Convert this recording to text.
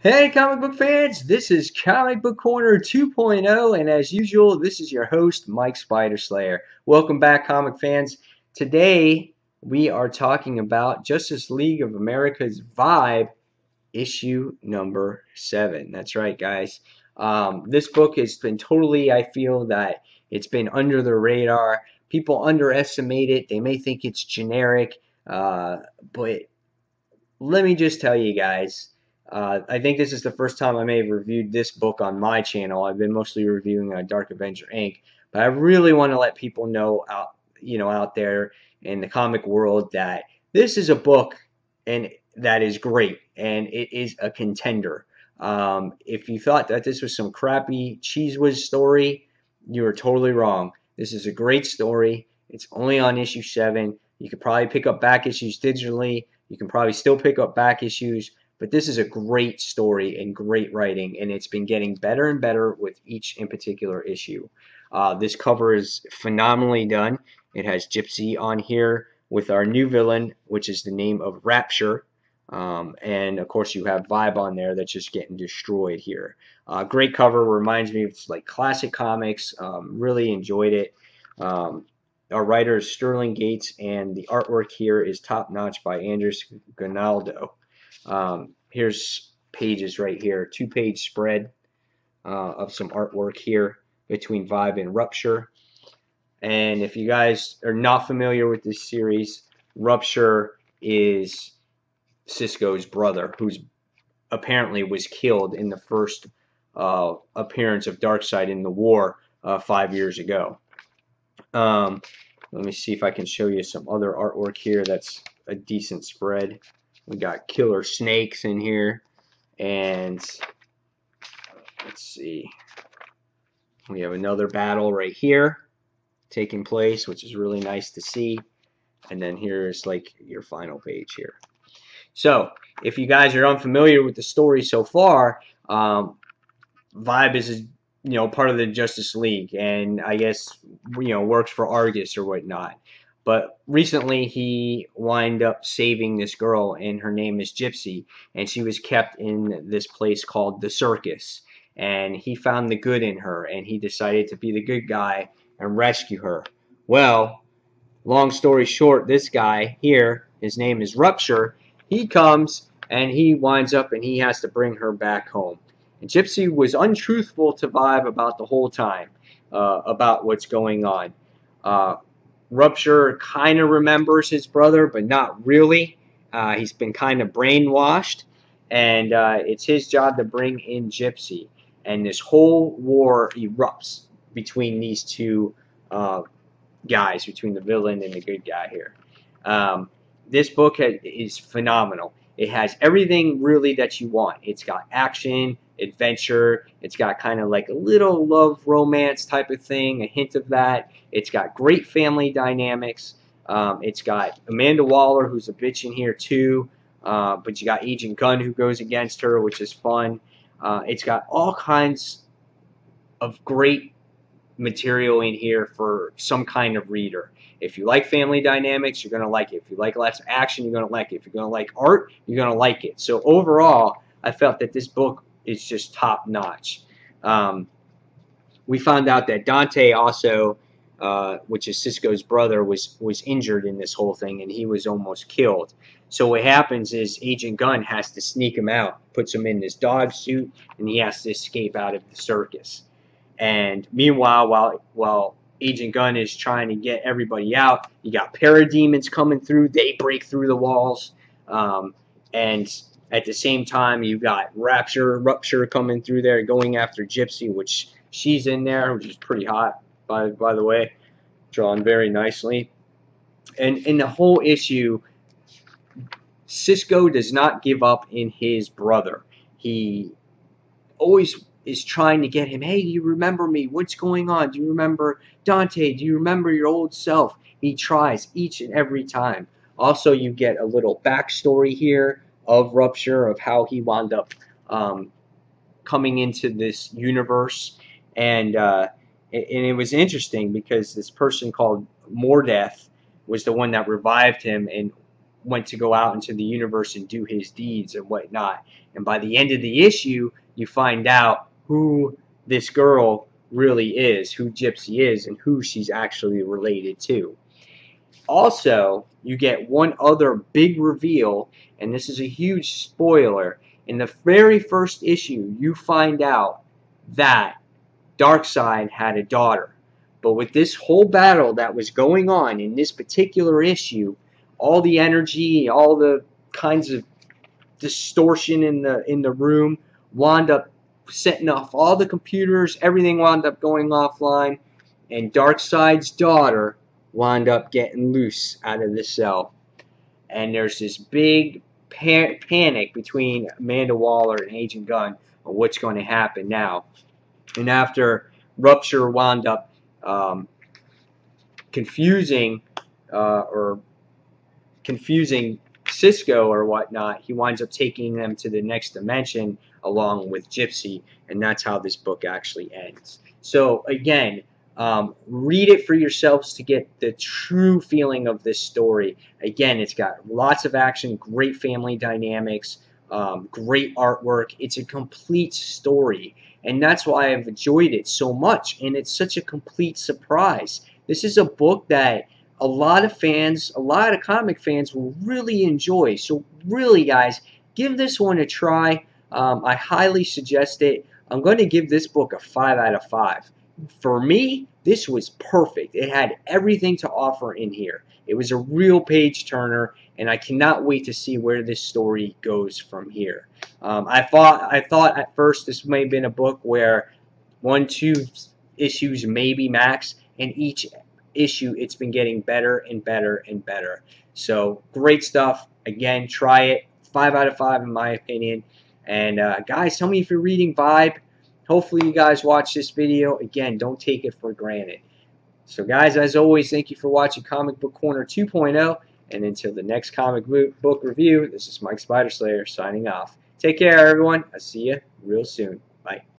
Hey, comic book fans! This is Comic Book Corner 2.0, and as usual, this is your host, Mike Spider Slayer. Welcome back, comic fans. Today, we are talking about Justice League of America's Vibe, issue number 7. That's right, guys. This book has been totally, I feel that it's been under the radar. People underestimate it. They may think it's generic, but let me just tell you guys, I think this is the first time I may have reviewed this book on my channel. I've been mostly reviewing Dark Avenger Inc., but I really want to let people know out there in the comic world that this is a book and that is great, and it is a contender. If you thought that this was some crappy Cheese Whiz story, you are totally wrong. This is a great story. It's only on issue 7. You could probably pick up back issues digitally. You can probably still pick up back issues, but this is a great story and great writing, and it's been getting better and better with each in particular issue. This cover is phenomenally done. It has Gypsy on here with our new villain, which is the name of Rapture. And of course you have Vibe on there that's just getting destroyed here. Great cover, reminds me of like classic comics. Really enjoyed it. Our writer is Sterling Gates, and the artwork here is top-notch by Andres Gonaldo. Here's pages right here, 2-page spread of some artwork here between Vibe and Rupture. And if you guys are not familiar with this series, Rupture is Cisco's brother, who's apparently was killed in the first appearance of Darkseid in the war 5 years ago. Let me see if I can show you some other artwork here that's a decent spread. We got killer snakes in here, and let's see, we have another battle right here taking place, which is really nice to see. And then here's like your final page here. So if you guys are unfamiliar with the story so far, Vibe is part of the Justice League, and I guess works for Argus or whatnot. But recently he wound up saving this girl, and her name is Gypsy, and she was kept in this place called the circus. And he found the good in her, and he decided to be the good guy and rescue her. Well, long story short, this guy here, his name is Rupture. He comes and he winds up and he has to bring her back home. And Gypsy was untruthful to Vibe about the whole time, about what's going on. Rupture kind of remembers his brother, but not really. He's been kind of brainwashed, and it's his job to bring in Gypsy. And this whole war erupts between these two guys, between the villain and the good guy here. This book is phenomenal. It has everything really that you want. It's got action, adventure, it's got kind of like a little love romance type of thing, a hint of that. It's got great family dynamics. It's got Amanda Waller, who's a bitch in here too, but you got Agent Gunn who goes against her, which is fun. It's got all kinds of great material in here for some kind of reader. If you like family dynamics, you're going to like it. If you like lots of action, you're going to like it. If you're going to like art, you're going to like it. So overall, I felt that this book is just top notch. We found out that Dante also, which is Cisco's brother, was injured in this whole thing, and he was almost killed. So what happens is Agent Gunn has to sneak him out, puts him in this dog suit, and he has to escape out of the circus. And meanwhile, while Agent Gunn is trying to get everybody out, you got parademons coming through. They break through the walls. And at the same time, you got Rupture coming through there, going after Gypsy, which she's in there, which is pretty hot, by the way. Drawn very nicely. And in the whole issue, Cisco does not give up in his brother. He always is trying to get him, hey, do you remember me? What's going on? Do you remember Dante? Do you remember your old self? He tries each and every time. Also, you get a little backstory here of Rupture, of how he wound up coming into this universe. And it was interesting because this person called Mordeath was the one that revived him, and went to go out into the universe and do his deeds and whatnot. And by the end of the issue, you find out who this girl really is, who Gypsy is, and who she's actually related to. Also, you get one other big reveal, and this is a huge spoiler. In the very first issue, you find out that Darkseid had a daughter. But with this whole battle that was going on in this particular issue, all the energy, all the kinds of distortion in the room wound up setting off all the computers. Everything wound up going offline, and Darkseid's daughter wound up getting loose out of the cell. And there's this big panic between Amanda Waller and Agent Gunn on what's going to happen now. And after Rupture wound up confusing Cisco or whatnot, he winds up taking them to the next dimension along with Gypsy, and that's how this book actually ends. So again, read it for yourselves to get the true feeling of this story. Again, it's got lots of action, great family dynamics, great artwork. It's a complete story, and that's why I've enjoyed it so much, and it's such a complete surprise. This is a book that a lot of fans, a lot of comic fans will really enjoy. So really, guys, give this one a try. I highly suggest it. I'm going to give this book a 5 out of 5. For me, this was perfect. It had everything to offer in here. It was a real page turner, and I cannot wait to see where this story goes from here. I thought at first this may have been a book where 1-2 issues maybe max, and each issue it's been getting better and better and better. So great stuff. Again, try it. 5 out of 5 in my opinion. And guys, tell me if you're reading Vibe. Hopefully you guys watch this video. Again, don't take it for granted. So guys, as always, thank you for watching Comic Book Corner 2.0. And until the next comic book review, this is Mike Spiderslayer signing off. Take care, everyone. I'll see you real soon. Bye.